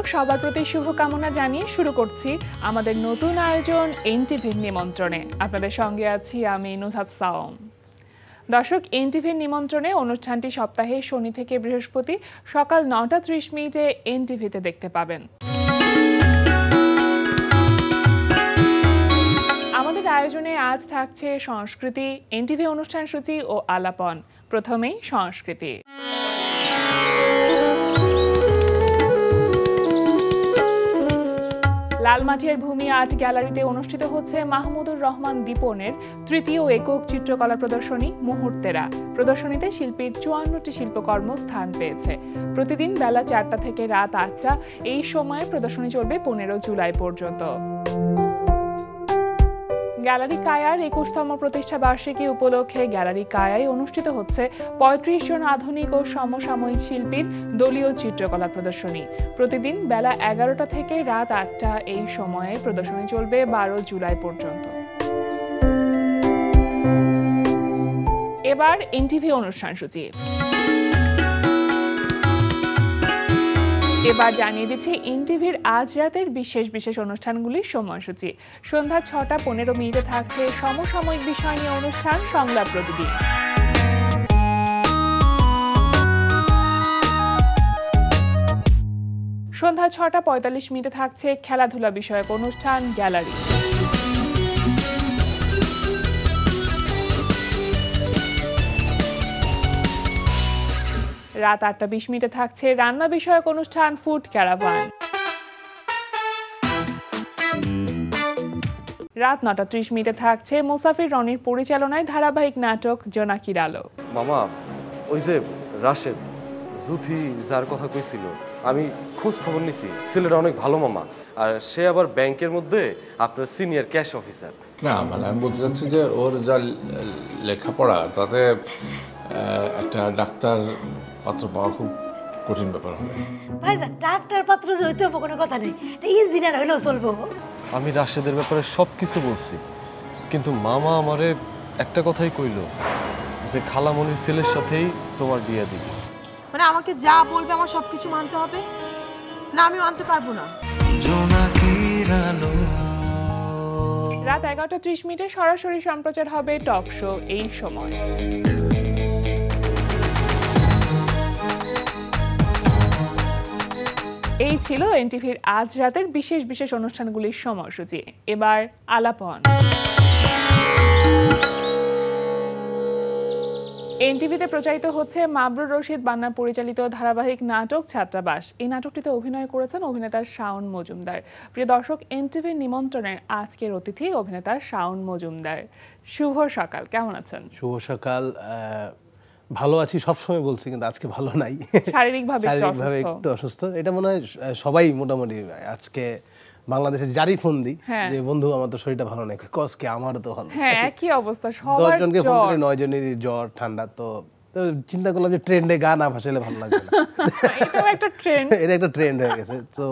দর্শক সবার প্রতি শুভকামনা জানিয়ে শুরু করছি আমাদের নতুন আয়োজন এনটিভির নিমন্ত্রণে। আপনাদের সঙ্গে আছি আমি নুজহাত সাওম। দর্শক, এনটিভির নিমন্ত্রণে অনুষ্ঠানটি সপ্তাহে শনি থেকে বৃহস্পতি সকাল ৯টা ৩০ এনটিভিতে দেখতে পাবেন। আমাদের আয়োজনে আজ থাকছে সংস্কৃতি, এনটিভি অনুষ্ঠান সূচি ও আলাপন। প্রথমেই সংস্কৃতি। লালমাটিয়ার ভূমি আর্ট গ্যালারিতে অনুষ্ঠিত হচ্ছে মাহমুদুর রহমান দীপনের তৃতীয় একক চিত্রকলা প্রদর্শনী মুহূর্তেরা। প্রদর্শনীতে শিল্পীর ৫৪টি শিল্পকর্ম স্থান পেয়েছে। প্রতিদিন বেলা ৪টা থেকে রাত ৮টা এই সময়ে প্রদর্শনী চলবে ১৫ জুলাই পর্যন্ত। গ্যালারি কায়ার ২১তম প্রতিষ্ঠা বার্ষিকী উপলক্ষে গ্যালারি কায়ায় অনুষ্ঠিত হচ্ছে ৩৫ জন আধুনিক ও সমসাময়িক শিল্পীর দলীয় চিত্রকলা প্রদর্শনী। প্রতিদিন বেলা ১১টা থেকে রাত ৮টা এই সময়ে প্রদর্শনী চলবে ১২ জুলাই পর্যন্ত। এবার এনটিভি অনুষ্ঠান সূচি। এবার জানিয়ে দিচ্ছি এনটিভির আজ রাতের বিশেষ বিশেষ অনুষ্ঠানগুলির সময়সূচি। সন্ধ্যা ৬টা ১৫ থাকছে সমসাময়িক বিষয় নিয়ে অনুষ্ঠান সংলাপ প্রতিদিন। সন্ধ্যা ৬টা ৪৫ থাকছে খেলাধুলা বিষয়ক অনুষ্ঠান গ্যালারি। রাত ৮টা ২০ থাকছে রান্না বিষয়ক অনুষ্ঠান ফুড ক্যারাভান। রাত ৯টা ৩০ থাকছে মোসাফির রনির পরিচালনায় ধারাবাহিক নাটক জোনাকির আলো। মামা, ওই যে রাশেদ জুথি যার কথা কইছিল, আমি খোঁজ খবর নিছি, ছেলেটা অনেক ভালো মামা। আর সে আবার ব্যাংকের মধ্যে আপনার সিনিয়র ক্যাশ অফিসার। না মানে আমি বলতে চাচ্ছি যে ওর যা লেখাপড়া তাতে একটা ডাক্তার পাত্র পাওয়া খুব কঠিন ব্যাপার হবে। ভাইজান, ডাক্তার পাত্র হইতে হবে কোনো কথা নেই, ইঞ্জিনিয়ার হইলেও চলবো। আমি রাশেদের ব্যাপারে সব কিছু বলছি, কিন্তু মামা আমারে একটা কথাই কইল যে খালামণির ছেলের সাথেই তোমার বিয়ে দিবে। মানে আমাকে যা বলবে আমার সবকিছু মানতে হবে? না, আমি মানতে পারবো না। রাত ১১টা ৩০ সরাসরি সম্প্রচার হবে টক শো এই সময়। এই ছিল এনটিভির আজ রাতের বিশেষ বিশেষ অনুষ্ঠানগুলির সময়সূচি। এবার আলাপন। এনটিভিতে প্রচারিত হচ্ছে মাবরুর রশিদ বান্না পরিচালিত ধারাবাহিক নাটক ছাত্রাবাস। এই নাটকটিতে অভিনয় করেছেন অভিনেতা শাওন মজুমদার। প্রিয় দর্শক, এনটিভির নিমন্ত্রণের আজকের অতিথি অভিনেতা শাওন মজুমদার। শুভ সকাল, কেমন আছেন? শুভ সকাল। ভালো আছি, সবসময় বলছি, কিন্তু আজকে ভালো নাই, শারীরিকভাবে একটু অসুস্থ। এটা মনে হয় সবাই মোটামুটি আজকে বাংলাদেশে যারই ফোন দিই যে বন্ধু আমার তো শরীরটা ভালো নেই, কসকে আমারও তো ভালো। হ্যাঁ, একই অবস্থা, সবার 10 জনকে ফোন করে 9 জনেরই জ্বর ঠান্ডা। তো চিন্তা করলাম যে ট্রেন্ডে গান না ভাসাইলে ভালো লাগবে না। এটাও একটা ট্রেন্ড, এটা একটা ট্রেন্ড হয়ে গেছে। তো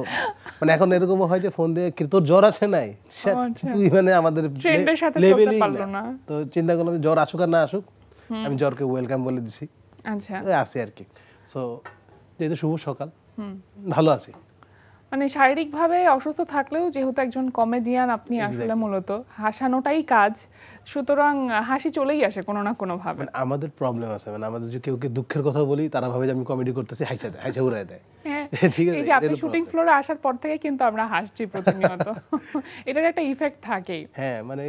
মানে এখন এরকমও হয় যে ফোন দিয়ে তোর জ্বর আসে নাই, তুই মানে আমাদের ট্রেন্ডের সাথে চলতে পারলো না। তো চিন্তা করলাম জ্বর আসুক আর না আসুক, আমি জ্বরকে ওয়েলকাম বলে দিছি। আচ্ছা, আছি আর কি। সো যেহেতু শুভ সকাল, ভালো আছি। মানে শারীরিকভাবে অসুস্থ থাকলেও যেহেতু একজন কমেডিয়ান আপনি, আসলে মূলত হাসানোটাই কাজ, সুতরাং হাসি চলেই আসে কোনো না কোনো ভাবে। মানে আমাদের প্রবলেম আছে, মানে আমাদের যে কেউ দুঃখের কথা বলি তারা ভাবে যে আমি কমেডি করতেছি, হাসা উড়ায় দেয়। ঠিক আছে, এই যে আপনি শুটিং ফ্লোরে আসার পর থেকে কিন্তু আমরা হাসছি প্রতিনিয়ত, এটার একটা ইফেক্ট থাকেই। হ্যাঁ, মানে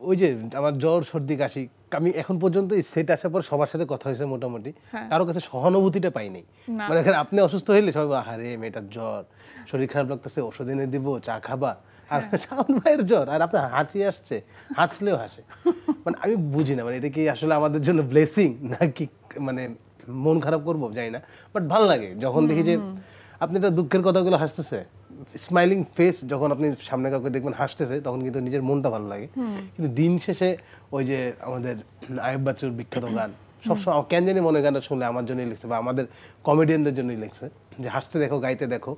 ওই যে আমার জ্বর সর্দি কাশি, আমি এখন পর্যন্ত সেট আসার পর সবার সাথে কথা হয়েছে, মোটামুটি কারো কাছে সহানুভূতিটা পাইনি। মানে আপনি অসুস্থ হইলে সবাই আরে মেয়েটার জ্বর, শরীর খারাপ লাগতেছে, ওষুধ এনে দিব, চা খাবা। আর শাওন ভাইয়ের জ্বর আর আপনার হাঁচি আসছে, হাসলেও হাসে। মানে আমি বুঝি না, মানে এটা কি আসলে আমাদের জন্য ব্লেসিং নাকি মানে মন খারাপ করবো জানি না, বাট ভালো লাগে যখন দেখি যে আপনি একটা দুঃখের কথাগুলো হাসতেছে, স্মাইলিং ফেস যখন আপনি সামনে কাউকে দেখবেন হাসতেছে, তখন কিন্তু নিজের মনটা ভালো লাগে। কিন্তু দিন শেষে ওই যে আমাদের আয়ুব বাচ্চুর বিখ্যাত গান, সবসময় কেন জানি মনে গানটা শুনলে আমার জন্যই লিখছে বা আমাদের কমেডিয়ানদের জন্যই লিখছে, যে হাসতে দেখো গাইতে দেখো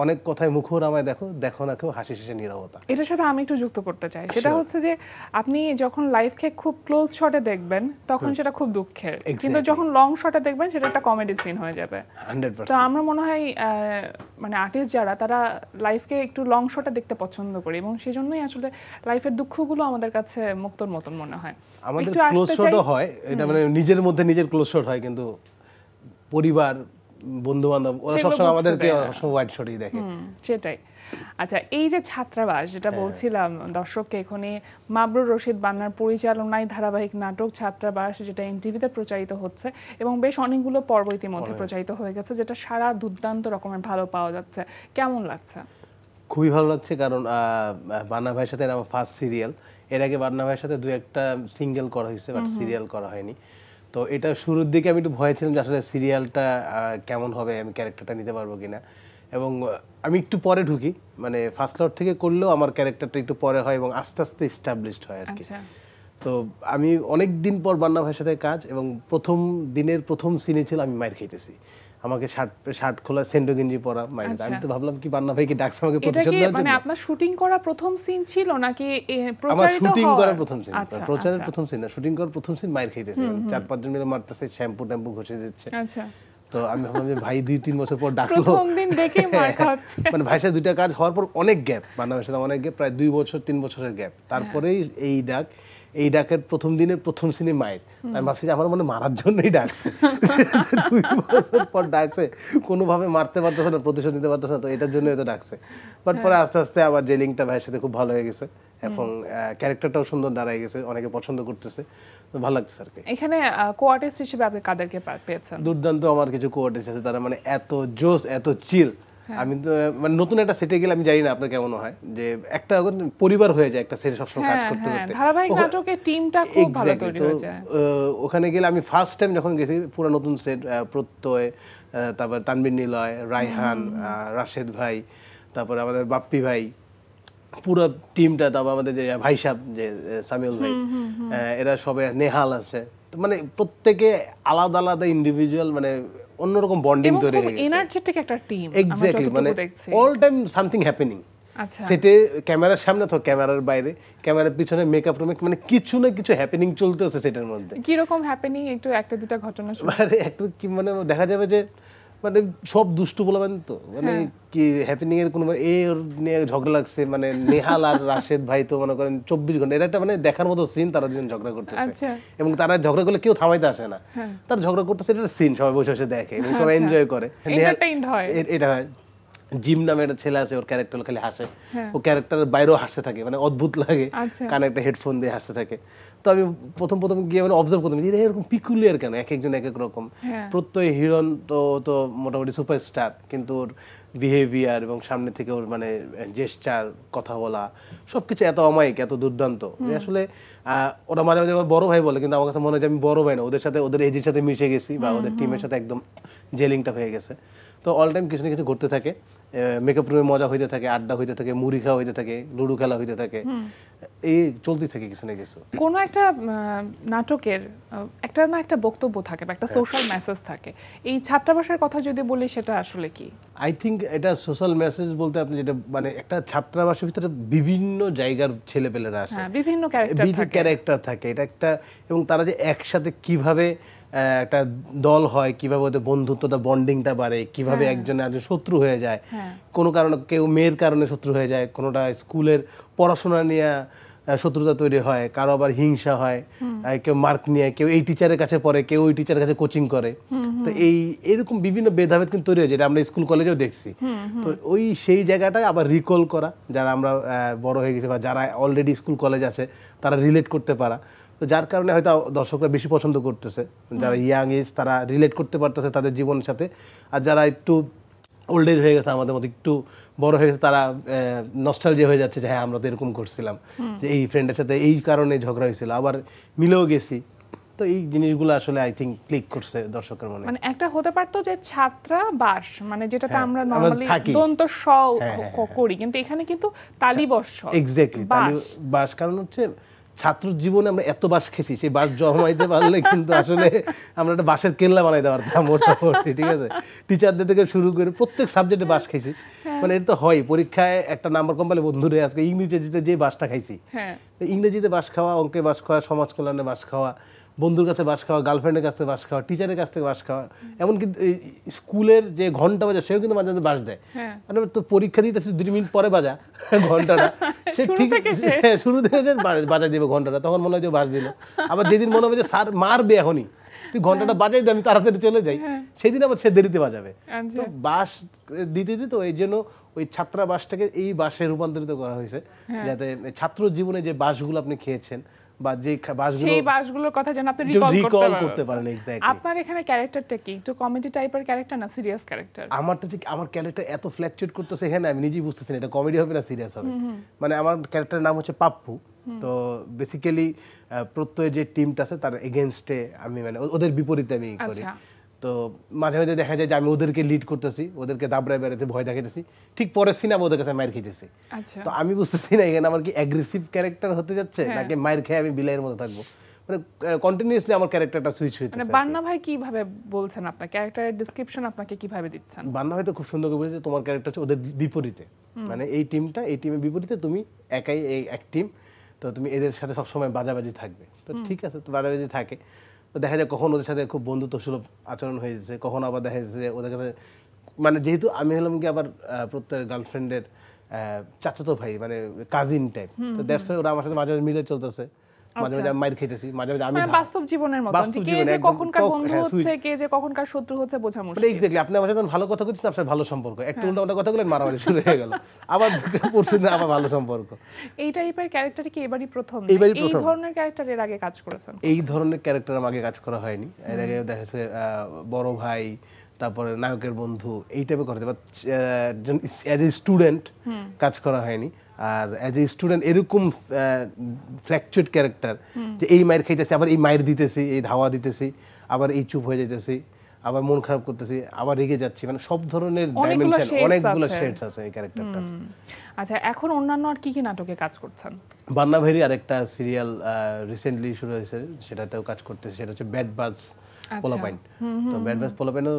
অনেক কথায় মুখর আমায় দেখো, দেখো না কেউ, হাসি শেষে নীরবতা। এটার সাথে আমি একটু যুক্ত করতে চাই, সেটা হচ্ছে যে আপনি যখন লাইফকে খুব ক্লোজ শটে দেখবেন তখন সেটা খুব দুঃখের, কিন্তু যখন লং শটে দেখবেন সেটা একটা কমেডি সিন হয়ে যাবে। 100%। তো আমরা মনে হয় মানে আর্টিস্ট যারা, তারা লাইফকে একটু লং শটে দেখতে পছন্দ করি, এবং সেজন্যই আসলে লাইফের দুঃখগুলো আমাদের কাছে মুক্তর মতন মনে হয়। আমাদের ক্লোজ শটও হয়, এটা মানে নিজের মধ্যে নিজের ক্লোজ শট হয়, কিন্তু পরিবার, বন্ধু বান্ধব ওরা সবসময় আমাদেরকে ওয়াইড শটেই দেখে। সেটাই। আচ্ছা, এই যে ছাত্রাবাস যেটা বলছিলাম দর্শককে, এখানে মাবরুর রশিদ বান্নার পরিচালনায় ধারাবাহিক নাটক ছাত্রাবাস, যেটা এনটিভিতে প্রচারিত হচ্ছে এবং বেশ অনেকগুলো পর্ব ইতিমধ্যে প্রচারিত হয়ে গেছে, যেটা সারা দুর্দান্ত রকমের ভালো পাওয়া যাচ্ছে, কেমন লাগছে? খুবই ভালো লাগছে, কারণ বান্না ভাইয়ের সাথে আমার ফার্স্ট সিরিয়াল। এর আগে বান্না ভাইয়ের সাথে 2-1টা সিঙ্গেল করা হয়েছে, বাট সিরিয়াল করা হয়নি। তো এটা শুরুর দিকে আমি একটু ভয় ছিলাম যে আসলে সিরিয়ালটা কেমন হবে, আমি ক্যারেক্টারটা নিতে পারবো কিনা। এবং আমি একটু পরে ঢুকি, মানে ফার্স্ট লট থেকে করলেও আমার ক্যারেক্টারটা একটু পরে হয় এবং আস্তে আস্তে এস্টাবলিশড হয় আর কি। তো আমি অনেক দিন পর বান্না ভাইয়ের সাথে কাজ, এবং প্রথম দিনের প্রথম সিনে ছিল আমি মাইর খাইতেছি, আমাকে শার্ট খোলা, সেন্ডো গেঞ্জি পরা মাইর। আমি তো ভাবলাম কি বান্না ভাই কি ডাকছে আমাকে প্রতিশোধ নেওয়ার জন্য। মানে আপনার শুটিং করা প্রথম সিন ছিল নাকি আমার শুটিং করা প্রথম সিন? প্রচারের প্রথম সিন না, শুটিং করার প্রথম সিন মাইর খাইতেছি, 4-5 জন মিলে মারতেছে, শ্যাম্পু ট্যাম্পু ঘষে দিচ্ছে। আচ্ছা। তো আমি ভাবলাম যে ভাই 2-3 বছর পর ডাকলো, প্রথম দিন দেখে মার খাচ্ছে। মানে ভাইয়ের সাথে 2টা কাজ হওয়ার পর অনেক গ্যাপ, বান্নার সাথে অনেক গ্যাপ, প্রায় 2 বছর 3 বছরের গ্যাপ, তারপরেই এই ডাকের প্রথম দিনের প্রথম সিনে মায়ের। আমি ভাবছি যে আমার মনে মারার জন্যই ডাকছে, 2 বছর পর ডাকছে, কোনোভাবে মারতে পারতেছে না, প্রতিশোধ নিতে পারতেছে না, তো এটার জন্যই তো ডাকছে। বাট পরে আস্তে আস্তে আবার যে লিঙ্কটা ভাইয়ের সাথে খুব ভালো হয়ে গেছে, এবং ক্যারেক্টারটাও সুন্দর দাঁড়ায় গেছে, অনেকে পছন্দ করতেছে, তো ভালো লাগছে আর কি। এখানে কো আর্টিস্ট হিসেবে আপনি কাদেরকে পেয়েছেন? দুর্দান্ত আমার কিছু কো আর্টিস্ট আছে, তারা মানে এত জোস, এত চিল। আমি তো মানে নতুন একটা সেটে গেলে, আমি জানি না আপনার কেমন হয়, যে একটা পরিবার হয়ে যায় একটা সেটে সবসময় কাজ করতে করতে। ধারাবাহিক নাটকের টিমটা খুব ভালো তৈরি হয়ে যায়। ওখানে গেলে আমি ফার্স্ট টাইম যখন গেছি, পুরো নতুন সেট, প্রত্যয়, তারপর তানবীর নিলয়, রায়হান, রাশেদ ভাই, তারপরে আমাদের বাপ্পি ভাই, পুরো টিমটা, তারপর আমাদের যে ভাই সাহেব যে সামিউল ভাই, এরা সবাই, নেহাল আছে, মানে প্রত্যেকে আলাদা আলাদা ইন্ডিভিজুয়াল, মানে অন্যরকম বন্ডিং তৈরি হয়ে গেছে, এনার্জেটিক একটা টিম। এক্স্যাক্টলি, মানে অল টাইম সামথিং হ্যাপেনিং। সেটে ক্যামেরার সামনে অথবা ক্যামেরার বাইরে, ক্যামেরার পিছনে, মেকআপ রুমে, মানে কিছু না কিছু হ্যাপেনিং চলতেছে সেটের মধ্যে। কি রকম হ্যাপেনিং, একটু একটা দুটা ঘটনা শুনুন। মানে একটা কি, মানে দেখা যাবে যে মানে সব দুষ্টু বলবেন তো, মানে কি হ্যাপেনিং এর কোনো ওর নিয়ে ঝগড়া লাগছে, মানে নেহাল আর রাশেদ ভাই তো মনে করেন 24 ঘন্টা, এটা একটা মানে দেখার মতো সিন, তারা দুজন ঝগড়া করতেছে, এবং তারা ঝগড়া করলে কেউ থামাইতে আসে না, তারা ঝগড়া করতেছে, এটা সিন সবাই বসে বসে দেখে এবং সবাই এনজয় করে, এটা হয়। জিম নামে একটা ছেলে আছে, ওর ক্যারেক্টার খালি হাসে, ও ক্যারেক্টারের বাইরেও হাসতে থাকে, মানে অদ্ভুত লাগে, কানে একটা হেডফোন দিয়ে হাসতে থাকে। তো আমি প্রথম গিয়ে মানে অবজার্ভ করতাম যে এরকম পিকুলিয়ার কেন, এক একজন এক এক রকম। প্রত্যয় হিরণ তো মোটামুটি সুপারস্টার, কিন্তু ওর বিহেভিয়ার এবং সামনে থেকে ওর মানে জেস্টার, কথা বলা, সবকিছু এত অমায়িক, এত দুর্দান্ত। আসলে ওরা মাঝে মাঝে আমার বড় ভাই বলে, কিন্তু আমার কাছে মনে হয় যে আমি বড় ভাই না, ওদের সাথে, ওদের এজের সাথে মিশে গেছি, বা ওদের টিমের সাথে একদম জেলিংটা হয়ে গেছে। তো অল টাইম কিছু না কিছু ঘুরতে থাকে, মেকআপ রুমে মজা হইতে থাকে, আড্ডা হইতে থাকে, মুড়ি খাওয়া হইতে থাকে, লুডো খেলা হইতে থাকে, এই চলতে থাকে কিছু না কিছু। কোনো একটা নাটকের একটা না একটা বক্তব্য থাকে বা একটা সোশ্যাল মেসেজ থাকে, এই ছাত্রাবাসের কথা যদি বলি সেটা আসলে কি? আই থিঙ্ক এটা সোশ্যাল মেসেজ বলতে আপনি যেটা, মানে একটা ছাত্রাবাসের ভিতরে বিভিন্ন জায়গার ছেলেপেলেরা আসে, বিভিন্ন ক্যারেক্টার থাকে, এটা একটা, এবং তারা যে একসাথে কিভাবে একটা দল হয়, কিভাবে ওদের বন্ধুত্বটা, বন্ডিংটা বাড়ে, কিভাবে একজন শত্রু হয়ে যায়, কোনো কারণে কেউ মেয়ের কারণে শত্রু হয়ে যায়, কোনোটা স্কুলের পড়াশোনা নিয়ে শত্রুতা তৈরি হয়, কারো আবার হিংসা হয়, কেউ মার্ক নিয়ে, কেউ এই টিচারের কাছে পড়ে, কেউ ওই টিচারের কাছে কোচিং করে। তো এরকম বিভিন্ন ভেদাভেদ কিন্তু তৈরি হয়, যেটা আমরা স্কুল কলেজেও দেখছি। তো সেই জায়গাটায় আবার রিকল করা, যারা আমরা বড় হয়ে গেছি বা যারা অলরেডি স্কুল কলেজ আছে, তারা রিলেট করতে পারা, তো যার কারণে হয়তো দর্শকরা বেশি পছন্দ করতেছে। যারা ইয়াং এজ, তারা রিলেট করতে পারতেছে তাদের জীবনের সাথে, আর যারা একটু ওল্ড এজ হয়ে গেছে, আমাদের মতো একটু বড় হয়ে গেছে, তারা নস্টালজিয়া হয়ে যাচ্ছে যে হ্যাঁ আমরা তো এরকম করছিলাম, যে এই ফ্রেন্ডের সাথে এই কারণে ঝগড়া হয়েছিল, আবার মিলেও গেছি। তো এই জিনিসগুলো আসলে আই থিঙ্ক ক্লিক করছে দর্শকের মনে। মানে একটা হতে পারতো যে ছাত্রাবাস, মানে যেটাতে আমরা নরমালি দন্ত স করি, কিন্তু এখানে কিন্তু তালিবর্ষ। এক্স্যাক্টলি, তালিবাস, কারণ হচ্ছে ছাত্র জীবনে আমরা এত বাস খেয়েছি, সেই বাস জমাইতে পারলে কিন্তু আসলে আমরা একটা বাসের কেল্লা বানাইতে পারতাম মোটামুটি, ঠিক আছে? টিচারদের থেকে শুরু করে প্রত্যেক সাবজেক্টে বাস খাইছি, মানে এটা তো হয় পরীক্ষায় একটা নাম্বার কম পেলে বন্ধুরে আজকে ইংরেজিতে যে বাসটা খাইছি, ইংরেজিতে বাস খাওয়া, অঙ্কে বাস খাওয়া, সমাজ কল্যাণে বাস খাওয়া, বন্ধুর কাছে বাস খাওয়া, গার্লফ্রেন্ডের কাছ থেকে বাস খাওয়া, টিচারের কাছ থেকে বাস খাওয়া, এমনকি স্কুলের যে ঘন্টা বাজা সেও কিন্তু মাঝে মাঝে বাস দেয়, মানে তো পরীক্ষা দিতেছে 2 মিনিট পরে বাজা ঘন্টাটা, সে ঠিক শুরু থেকে বাজাই দেবে ঘন্টাটা, তখন মনে হয় যে বাস দিল। আবার যেদিন মনে হবে যে স্যার মারবে এখনই, তুই ঘন্টাটা বাজাই দে, আমি তাড়াতাড়ি চলে যাই, সেদিন আবার সে দেরিতে বাজাবে। তো বাস দিতে দিতে এই জন্য ওই ছাত্রাবাসটাকে এই বাসে রূপান্তরিত করা হয়েছে, যাতে ছাত্র জীবনে যে বাসগুলো আপনি খেয়েছেন বা যে বাসগুলোর কথা যেন আপনি রিকল করতে পারেন। এক্স্যাক্টলি। আপনার এখানে ক্যারেক্টারটা কি একটু কমেডি টাইপের ক্যারেক্টার না সিরিয়াস ক্যারেক্টার? আমার ক্যারেক্টার এত ফ্ল্যাকচুয়েট করতেছে এখানে, আমি নিজেই বুঝতেছি না এটা কমেডি হবে না সিরিয়াস হবে। মানে আমার ক্যারেক্টারের নাম হচ্ছে পাপ্পু। তো বেসিক্যালি প্রত্যয় যে টিমটা আছে তার এগেইনস্টে আমি, মানে ওদের বিপরীতে আমি করি। তো মাঝে মাঝে দেখা যায় যে আমি ওদেরকে লিড করতেছি, ওদেরকে দাবড়ায় বেড়াতে ভয় দেখাইতেছি, ঠিক পরের সিনেমা ওদের কাছে মায়ের খেতেছি। তো আমি বুঝতেছি না এখানে আমার কি অ্যাগ্রেসিভ ক্যারেক্টার হতে যাচ্ছে নাকি মায়ের খেয়ে আমি বিলাইয়ের মতো থাকবো, মানে কন্টিনিউয়াসলি আমার ক্যারেক্টারটা সুইচ হইছে। মানে বান্না ভাই কিভাবে বলছেন আপনার ক্যারেক্টারের ডেসক্রিপশন আপনাকে কিভাবে দিচ্ছেন? বান্না ভাই তো খুব সুন্দর করে বলেছে তোমার ক্যারেক্টার হচ্ছে ওদের বিপরীতে, মানে এই টিমের বিপরীতে তুমি একাই এই এক টিম, তো তুমি এদের সাথে সবসময় বাজাবাজি থাকবে। তো ঠিক আছে, তো বাজাবাজি থাকে, তো দেখা যায় কখন ওদের সাথে খুব বন্ধুত্বসুলভ আচরণ হয়ে যাচ্ছে, কখন আবার দেখা যাচ্ছে যে ওদের কাছে, মানে যেহেতু আমি হলাম কি আবার প্রত্যেক গার্লফ্রেন্ডের চাচাতো ভাই, মানে কাজিন টাইপ, তো দ্যাটস ওরা আমার সাথে মাঝে মাঝে মিলে চলতেছে, মাঝে মাঝে আমি মাইর খেতেছি, মাঝে মাঝে আমি বাস্তব জীবনের মতো কে যে কখনকার বন্ধু হচ্ছে কে যে কখনকার শত্রু হচ্ছে বোঝা মুশকিল। এক্স্যাক্টলি, আপনি আমার সাথে ভালো কথা বলছেন, আপনার সাথে ভালো সম্পর্ক, একটা উল্টা কথা বললেন মারামারি শুরু হয়ে গেল, আবার পরশুদিন আবার ভালো সম্পর্ক। এই টাইপের ক্যারেক্টার কি এবারই প্রথম? এই ধরনের ক্যারেক্টার এর আগে কাজ করেছেন? এই ধরনের ক্যারেক্টার আমার আগে কাজ করা হয়নি, এর আগে দেখা যাচ্ছে বড় ভাই, তারপরে নায়কের বন্ধু, এই টাইপের করতে, বাট অ্যাজ এ স্টুডেন্ট কাজ করা হয়নি। আর অ্যাজ এ স্টুডেন্ট এরকম ফ্ল্যাকচুয়েট ক্যারেক্টার, যে এই মায়ের খাইতেছি, আবার এই মায়ের দিতেছি, এই ধাওয়া দিতেছি, আবার এই চুপ হয়ে যাইতেছি, আবার মন খারাপ করতেছি, আবার রেগে যাচ্ছি, মানে সব ধরনের ডাইমেনশন, অনেকগুলো শেডস আছে এই ক্যারেক্টারটা। আচ্ছা, এখন অন্যান্য আর কি কি নাটকে কাজ করছেন? বান্না ভাইয়ের আরেকটা সিরিয়াল রিসেন্টলি শুরু হয়েছে, সেটাতেও কাজ করতেছি, সেটা হচ্ছে ব্যাড বাজ পোলাপাইন। তো ব্যাড বাজ পোলাপাইনও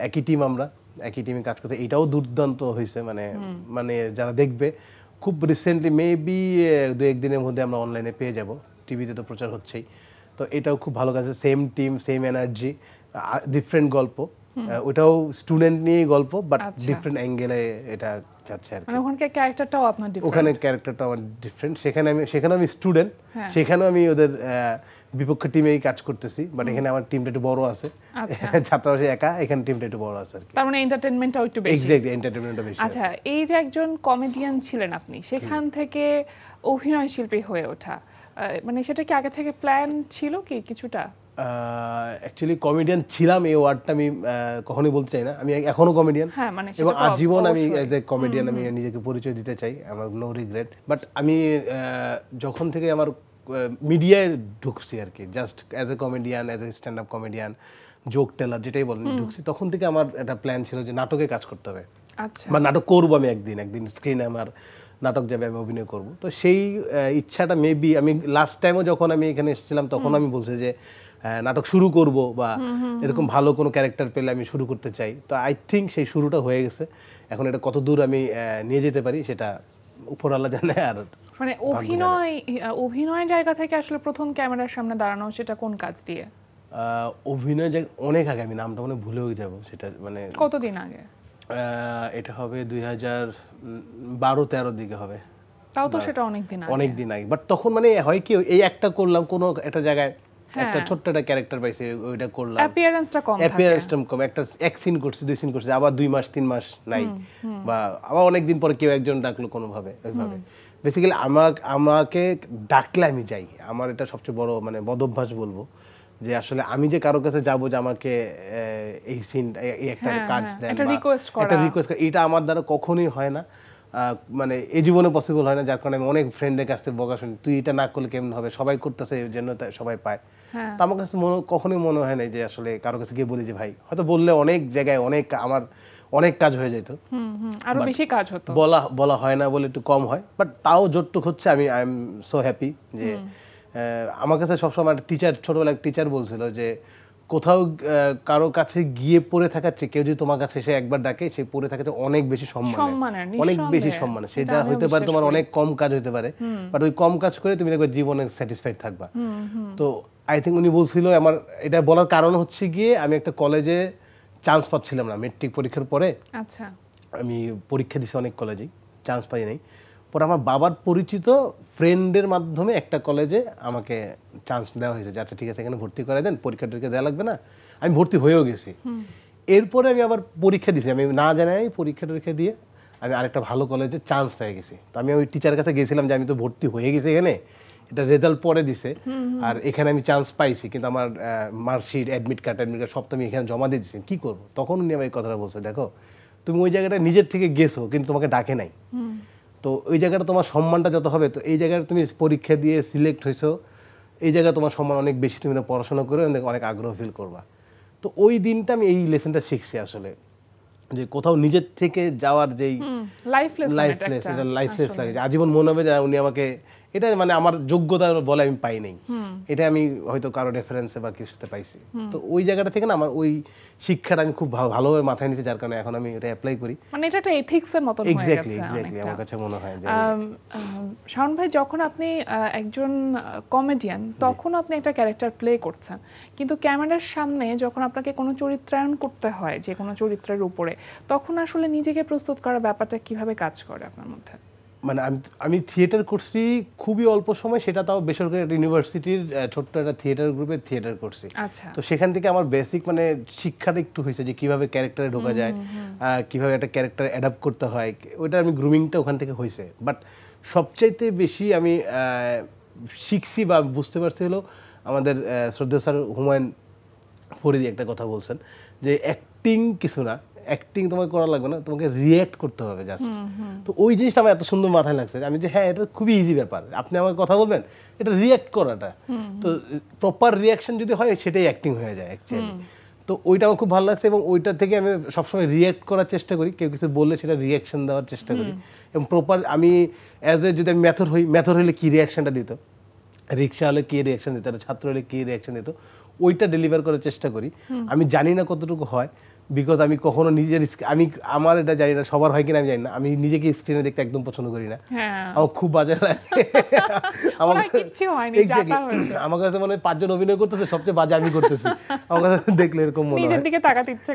একই টিম, আমরা একই টিমে কাজ করতে, এটাও দুর্দান্ত হয়েছে, মানে যারা দেখবে খুব রিসেন্টলি মেবি 2-1 দিনের মধ্যে আমরা অনলাইনে পেয়ে যাব, টিভিতে তো প্রচার হচ্ছেই। তো এটাও খুব ভালো কাজ, same team, same energy, different গল্প, ওটাও স্টুডেন্ট নিয়ে গল্প, বাট ডিফারেন্ট অ্যাঙ্গেলে এটা যাচ্ছে আর কি। মানে ওখানকার ক্যারেক্টারটাও আপনার ডিফারেন্ট? ওখানে ক্যারেক্টারটাও আমার ডিফারেন্ট, সেখানে আমি স্টুডেন্ট, সেখানেও আমি ওদের বিপক্ষ টিমেই কাজ করতেছি, বাট এখানে আমার টিমটা একটু বড় আছে, ছাত্রাবাসে একা, এখানে টিমটা একটু বড় আছে আর কি। তার মানে এন্টারটেইনমেন্টটাও একটু বেশি? এক্স্যাক্টলি, এন্টারটেইনমেন্টটা বেশি। আচ্ছা, এই যে একজন কমেডিয়ান ছিলেন আপনি, সেখান থেকে অভিনয় শিল্পী হয়ে ওঠা, মানে সেটা কি আগে থেকে প্ল্যান ছিল কি কিছুটা? অ্যাকচুয়ালি কমেডিয়ান ছিলাম এই ওয়ার্ডটা আমি কখনোই বলতে চাই না, আমি এখনো কমেডিয়ান, এবং আজীবন আমি অ্যাজ এ কমেডিয়ান আমি নিজেকে পরিচয় দিতে চাই, আমার নো রিগ্রেট। বাট আমি যখন থেকে আমার মিডিয়ায় ঢুকছি আর কি, just as a comedian, as a stand up comedian, joke teller যেটাই বলেন, ঢুকছি, তখন থেকে আমার একটা প্ল্যান ছিল যে নাটকে কাজ করতে হবে, বা নাটক করবো আমি, একদিন স্ক্রিনে আমার নাটক যাবে, আমি অভিনয় করব। তো সেই ইচ্ছাটা মেবি আমি লাস্ট টাইমও যখন আমি এখানে এসেছিলাম তখন আমি বলছি যে নাটক শুরু করব, বা এরকম ভালো কোনো ক্যারেক্টার পেলে আমি শুরু করতে চাই। তো আই থিঙ্ক সেই শুরুটা হয়ে gese, এখন এটা কত দূর আমি নিয়ে যেতে পারি সেটা উপরওয়ালা জানে। আর মানে অভিনয় জায়গা থেকে আসলে প্রথম ক্যামেরার সামনে দাঁড়ানো, সেটা কোন কাজ দিয়ে? অভিনয় অনেক আগে, আমি নামটা মানে ভুলেও যাব, সেটা মানে কতদিন আগে? এটা হবে 2012-13 দিকে হবে। তাও তো সেটা অনেক দিন আগে। বাট তখন মানে হয় কি, এই একটা করলাম কোনো একটা জায়গায়, একটা ছোট্ট একটা ক্যারেক্টার পাইছি, ওইটা করলাম, অ্যাপিয়ারেন্সটা কম, একটা এক সিন করছি, 2 সিন করছি, আবার 2 মাস 3 মাস নাই, বা আবার অনেকদিন পরে কেউ একজন ডাকলো কোনোভাবে, ওইভাবে বেসিক্যালি আমাকে ডাকলে আমি যাই। আমার এটা সবচেয়ে বড় মানে বদভ্যাস বলবো, যে আসলে আমি যে কারো কাছে যাবো যে আমাকে এই সিন, এই একটা কাজ দেন, একটা রিকোয়েস্ট, এটা আমার দ্বারা কখনোই হয় না, মানে এই জীবনে পসিবল হয় না। যার কারণে আমি অনেক ফ্রেন্ডদের কাছ থেকে বকা শুনি, তুই এটা না করলে কেমন হবে, সবাই করতেছে এই জন্য সবাই পায়। তো আমার কাছে কখনোই মনে হয় না যে আসলে কারো কাছে গিয়ে বলি যে ভাই, হয়তো বললে অনেক জায়গায় আমার অনেক কাজ হয়ে যেত, আরো বেশি কাজ হতো, বলা হয় না বলে একটু কম হয়। বাট তাও যতটুকু হচ্ছে আমি আই এম সো হ্যাপি যে আমার কাছে সবসময় একটা টিচার, ছোটবেলায় এক টিচার বলছিল যে কোথাও কারো কাছে গিয়ে পড়ে থাকার চেয়ে কেউ যদি তোমার কাছে এসে একবার ডাকে, সে পড়ে থাকাতে অনেক বেশি সম্মানের, অনেক বেশি সম্মানের। সেটা হতে পারে তোমার অনেক কম কাজ হতে পারে, বাট ওই কম কাজ করে তুমি দেখবে জীবনে স্যাটিসফাইড থাকবা। তো আই থিঙ্ক উনি বলছিল, আমার এটা বলার কারণ হচ্ছে গিয়ে আমি একটা কলেজে চান্স পাচ্ছিলাম না মেট্রিক পরীক্ষার পরে। আচ্ছা, আমি পরীক্ষা দিছি অনেক কলেজেই, চান্স পাই নাই। পরে আমার বাবার পরিচিত ফ্রেন্ডের মাধ্যমে একটা কলেজে আমাকে চান্স দেওয়া হয়েছে যে আচ্ছা ঠিক আছে এখানে ভর্তি করে দেন, পরীক্ষা টরীক্ষা দেওয়া লাগবে না। আমি ভর্তি হয়েও গেছি। এরপরে আমি আবার পরীক্ষা দিছি, আমি না জানাই পরীক্ষা টরীক্ষা দিয়ে আমি আরেকটা ভালো কলেজে চান্স পেয়ে গেছি। তো আমি ওই টিচারের কাছে গেছিলাম যে আমি তো ভর্তি হয়ে গেছি এখানে, এটা রেজাল্ট পরে দিছে আর এখানে আমি চান্স পাইছি, কিন্তু আমার মার্কশিট, অ্যাডমিট কার্ড সব তো আমি এখানে জমা দিয়ে দিচ্ছি, কী করবো? তখন উনি আমার এই কথাটা বলছে, দেখো তুমি ওই জায়গাটা নিজের থেকে গেছো কিন্তু তোমাকে ডাকে নাই, তো ওই জায়গাটা তোমার সম্মানটা যত হবে, তো এই জায়গায় তুমি পরীক্ষা দিয়ে সিলেক্ট হয়েছো, এই জায়গায় তোমার সম্মান অনেক বেশি, তুমি পড়াশোনা করে অনেক আগ্রহ ফিল করবা। তো ওই দিনটা আমি এই লেসনটা শিখছি আসলে, যে কোথাও নিজের থেকে যাওয়ার যেই লাইফলেস লাগে, যে আজীবন মনে হবে যে উনি আমাকে, এটা মানে আমার যোগ্যতা বলে আমি পাই নাই, এটা আমি হয়তো কারো রেফারেন্সে বা কিছুতে পাইছি। তো ওই জায়গাটা থেকে না আমার ওই শিক্ষাটা আমি খুব ভালোভাবে মাথায় নিয়েছি, যার কারণে এখন আমি এটা অ্যাপ্লাই করি। মানে এটা একটা এথিক্সের মতো হয়ে গেছে। এক্স্যাক্টলি আমার কাছে মনে হয়। শাওন ভাই, যখন আপনি একজন কমেডিয়ান, তখন আপনি একটা ক্যারেক্টার প্লে করছেন, কিন্তু ক্যামেরার সামনে যখন আপনাকে কোনো চরিত্রায়ন করতে হয় যে কোনো চরিত্রের উপরে, তখন আসলে নিজেকে প্রস্তুত করার ব্যাপারটা কিভাবে কাজ করে আপনার মধ্যে? মানে আমি থিয়েটার করছি খুবই অল্প সময়, সেটা তাও বেসরকারি একটা ইউনিভার্সিটির ছোট্ট একটা থিয়েটার গ্রুপে থিয়েটার করছি। আচ্ছা, তো সেখান থেকে আমার বেসিক মানে শিক্ষাটা একটু হয়েছে যে কিভাবে ক্যারেক্টারে ঢোকা যায়, কিভাবে একটা ক্যারেক্টার অ্যাডাপ্ট করতে হয়, ওইটা আমি গ্রুমিংটা ওখান থেকে হয়েছে। বাট সবচাইতে বেশি আমি শিখছি বা বুঝতে পারছি হলো আমাদের শ্রদ্ধেয় স্যার হুমায়ুন ফরিদি একটা কথা বলছেন যে অ্যাক্টিং কিছু না, অ্যাক্টিং তোমাকে করা লাগবে না, তোমাকে রিয়্যাক্ট করতে হবে জাস্ট। তো ওই জিনিসটা আমার এত সুন্দর মাথায় লাগছে, আমি যে হ্যাঁ এটা খুবই ইজি ব্যাপার, আপনি আমাকে কথা বলবেন, এটা রিয়্যাক্ট করাটা, তো প্রপার রিয়াকশন যদি হয় সেটাই অ্যাক্টিং হয়ে যায় অ্যাকচুয়ালি। তো ওইটা আমার খুব ভালো লাগছে এবং ওইটা থেকে আমি সবসময় রিয়্যাক্ট করার চেষ্টা করি, কেউ কিছু বললে সেটা রিয়াকশন দেওয়ার চেষ্টা করি এবং প্রপার আমি অ্যাজ এ যদি আমি ম্যাথর হইলে কী রিয়াকশনটা দিত, রিক্সা হলে কী রিয়াকশন দিত, ছাত্র হলে কী রিয়াকশন দিত, ওইটা ডেলিভার করার চেষ্টা করি। আমি জানি না কতটুকু হয়, বিকজ আমি কখনো নিজের আমার এটা জানি না, সবার হয় কিনা আমি জানি না, আমি নিজেকে স্ক্রিনে দেখতে একদম পছন্দ করি না, আমার খুব বাজে লাগে। আমার কাছে মনে হয় 5 জন অভিনয় করতেছে, সবচেয়ে বাজে আমি করতেছি, আমার কাছে দেখলে এরকম মনে হয়।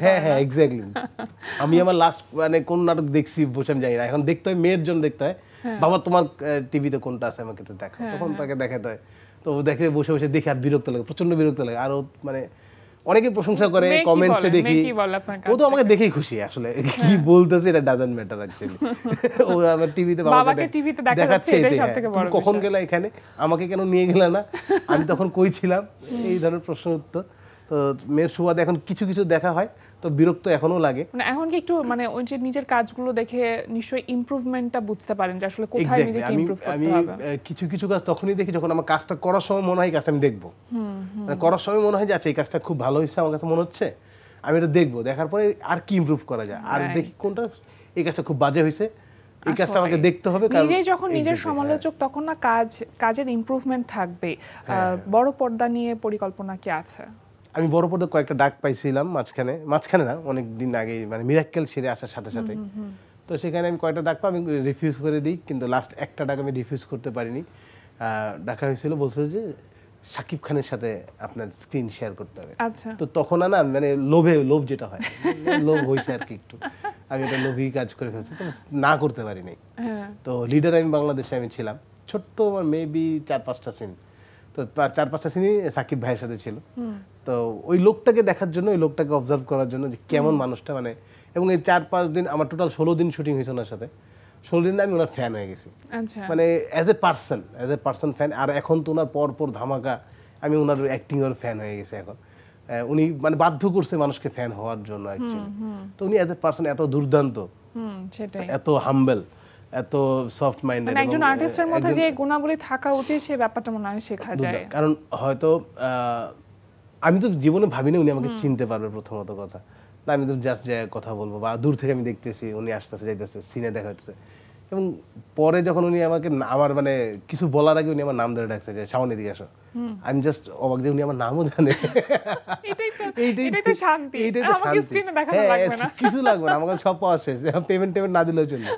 হ্যাঁ হ্যাঁ এক্স্যাক্টলি। আমি আমার লাস্ট মানে কোন নাটক দেখছি বসে আমি জানি না, এখন দেখতে হয় মেয়ের জন্য দেখতে হয়, বাবা তোমার টিভিতে কোনটা আছে আমাকে তো দেখো, তখন তাকে দেখাতে হয়। তো দেখে বসে বসে দেখে আর বিরক্ত লাগে, প্রচন্ড বিরক্ত লাগে। আর মানে অনেকে প্রশংসা করে, কমেন্টসে দেখি, ও তো আমাকে দেখেই খুশি, আসলে কি বলতেছে এটা ডাজন্ট ম্যাটার অ্যাকচুয়ালি। ও আমার টিভিতে বাবাকে দেখাচ্ছে, কখন গেলা এখানে, আমাকে কেন নিয়ে গেলা না, আমি তখন কই ছিলাম, এই ধরনের প্রশ্ন উত্তর। তো মেয়ের সুবাদে এখন কিছু কিছু দেখা হয়, তো বিরক্ত এখনো লাগে। মানে এখন কি একটু মানে ওই যে নিজের কাজগুলো দেখে নিশ্চয়ই ইমপ্রুভমেন্টটা বুঝতে পারেন যে আসলে কোথায় নিজেকে ইমপ্রুভ করতে হবে। আমি কিছু কিছু কাজ তখনই দেখি যখন আমার কাজটা করার সময় মনে হয় কাজটা আমি দেখবো, মানে করার সময় মনে হয় যে আচ্ছা এই কাজটা খুব ভালো হয়েছে, আমার কাছে মনে হচ্ছে আমি এটা দেখবো, দেখার পরে আর কি ইমপ্রুভ করা যায়, আর দেখি কোনটা এই কাজটা খুব বাজে হয়েছে, এই কাজটা আমাকে দেখতে হবে। নিজে যখন নিজের সমালোচক তখন না কাজের ইমপ্রুভমেন্ট থাকবে। বড় পর্দা নিয়ে পরিকল্পনা কি আছে? আমি বড় পর্দায় কয়েকটা ডাক পাইছিলাম মাঝখানে না, অনেক দিন আগে, মানে মিরাক্কেল সেরে আসার সাথে সাথে। তো সেখানে আমি কয়েকটা ডাক আমি রিফিউজ করে দিই, কিন্তু লাস্ট একটা ডাক আমি রিফিউজ করতে পারিনি। ডাকা হয়েছিল, বলছে যে শাকিব খানের সাথে আপনার স্ক্রিন শেয়ার করতে হবে। তো তখন না মানে লোভ যেটা হয়, লোভ হয়েছে আর কি একটু, আমি এটা লোভী কাজ করে ফেলছি, তো না করতে পারিনি। তো লিডার আমি বাংলাদেশে আমি ছিলাম, ছোট্ট আমার মেবি 4-5টা সিন, তো 4-5টা সিনই সাকিব ভাইয়ের সাথে ছিল। তো ওই লোকটাকে দেখার জন্য, ওই লোকটাকে অবজার্ভ করার জন্য যে কেমন মানুষটা, মানে এবং এই 4-5 দিন আমার টোটাল 16 দিন শুটিং হয়েছে ওনার সাথে, 16 দিনে আমি ওনার ফ্যান হয়ে গেছি, মানে অ্যাজ এ পার্সন ফ্যান। আর এখন তো ওনার পর ধামাকা, আমি ওনার অ্যাক্টিং এর ফ্যান হয়ে গেছি এখন। উনি মানে বাধ্য করছে মানুষকে ফ্যান হওয়ার জন্য অ্যাকচুয়ালি। তো উনি অ্যাজ এ পার্সন এত দুর্দান্ত, এত হাম্বল, এত সফট মাইন্ডেড, মানে একজন আর্টিস্টের মধ্যে যে গুণাবলী থাকা উচিত সেই ব্যাপারটা মনে হয় শেখা যায়। কারণ হয়তো আমি তো জীবনে ভাবিনি উনি আমাকে চিনতে পারবে, প্রথমত কথা না, আমি তো জাস্ট যে কথা বলবো বা দূর থেকে আমি দেখতেছি উনি আসতেছে যাইতেছে, সিনে দেখা হইতেছে, এবং পরে যখন উনি আমাকে আমার মানে কিছু বলার আগে উনি আমার নাম ধরে ডাকছে যে শাওন এদিকে আসো, আমি জাস্ট অবাক যে উনি আমার নামও জানে। এটাই তো শান্তি, আমাকে স্ক্রিনে দেখানো লাগবে না, কিছু লাগবে না, আমাকে সব পাওয়া শেষ, পেমেন্ট না দিলেও চলবে।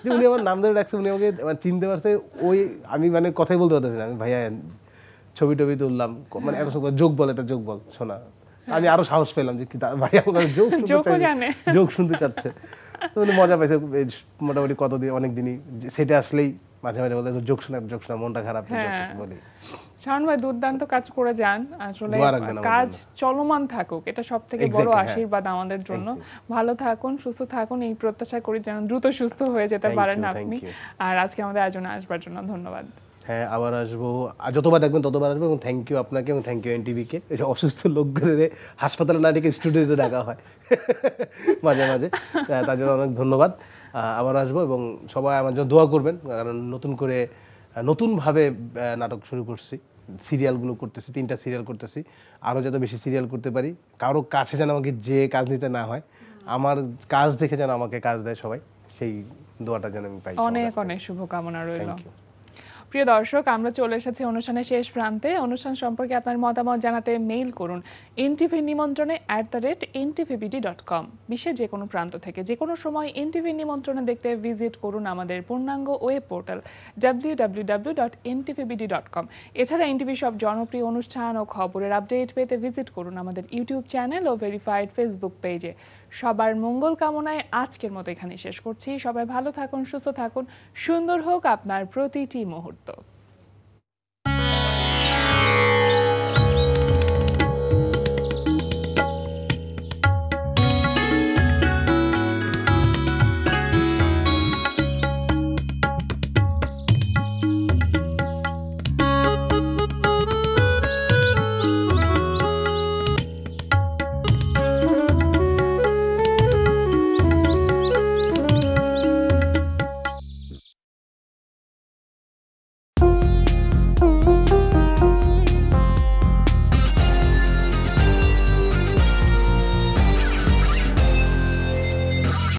যে উনি আমার নাম ধরে ডাকছে, উনি আমাকে চিনতে পারছে। ওই আমি মানে কথাই বলতে পারতেছি না, আমি ভাইয়া ছবি টবি তুললাম, মানে এত যোগ বল, এটা যোগ বল শোনা, আমি আরো সাহস পেলাম যে ভাই আমাকে যোগ শুনতে চাচ্ছে। তো উনি মজা পাইছে মোটামুটি কতদিন, অনেক দিনই সেটা আসলেই মাঝে মাঝে বলতে যোগ শোনা মনটা খারাপ বলি। শাওন ভাই দুর্দান্ত কাজ করে যান, আসলে কাজ চলমান থাকুক, এটা সব থেকে বড় আশীর্বাদ আমাদের জন্য। ভালো থাকুন, সুস্থ থাকুন, এই প্রত্যাশা করি যেন দ্রুত সুস্থ হয়ে যেতে পারেন আপনি। আর আজকে আমাদের আয়োজনে আসবার জন্য ধন্যবাদ। হ্যাঁ, আবার আসবো, যতবার ডাকবেন ততবার আসবো, এবং থ্যাংক ইউ আপনাকে এবং থ্যাংক ইউ এনটিভিকে। এই যে অসুস্থ লোকগুলো হাসপাতালে না ডেকে স্টুডিওতে ডাকা হয় মাঝে মাঝে, তার জন্য অনেক ধন্যবাদ। আবার আসবো এবং সবাই আমার জন্য দোয়া করবেন, কারণ নতুন করে নতুনভাবে নাটক শুরু করছি, সিরিয়ালগুলো করতেছি, 3টা সিরিয়াল করতেছি, আরও যত বেশি সিরিয়াল করতে পারি, কারো কাছে যেন আমাকে যে কাজ নিতে না হয়, আমার কাজ দেখে যেন আমাকে কাজ দেয় সবাই, সেই দোয়াটা যেন আমি পাই। অনেক অনেক শুভকামনা রইল। প্রিয় দর্শক, আমরা চলে এসেছি অনুষ্ঠানের শেষ প্রান্তে। অনুষ্ঠান সম্পর্কে আপনার মতামত জানাতে মেইল করুন NTV নিমন্ত্রণে @ntvbd.com। বিশ্বের যে কোনো প্রান্ত থেকে যে কোনো সময় NTV নিমন্ত্রণে দেখতে ভিজিট করুন আমাদের পূর্ণাঙ্গ ওয়েব পোর্টাল www.ntvbd.com। এছাড়া NTV সব জনপ্রিয় অনুষ্ঠান ও খবরের আপডেট পেতে ভিজিট করুন আমাদের ইউটিউব চ্যানেল ও ভেরিফাইড ফেসবুক পেজে। সবার মঙ্গল কামনায় আজকের মতো এখানে শেষ করছি। সবাই ভালো থাকুন, সুস্থ থাকুন, সুন্দর হোক আপনার প্রতিটি মুহূর্ত।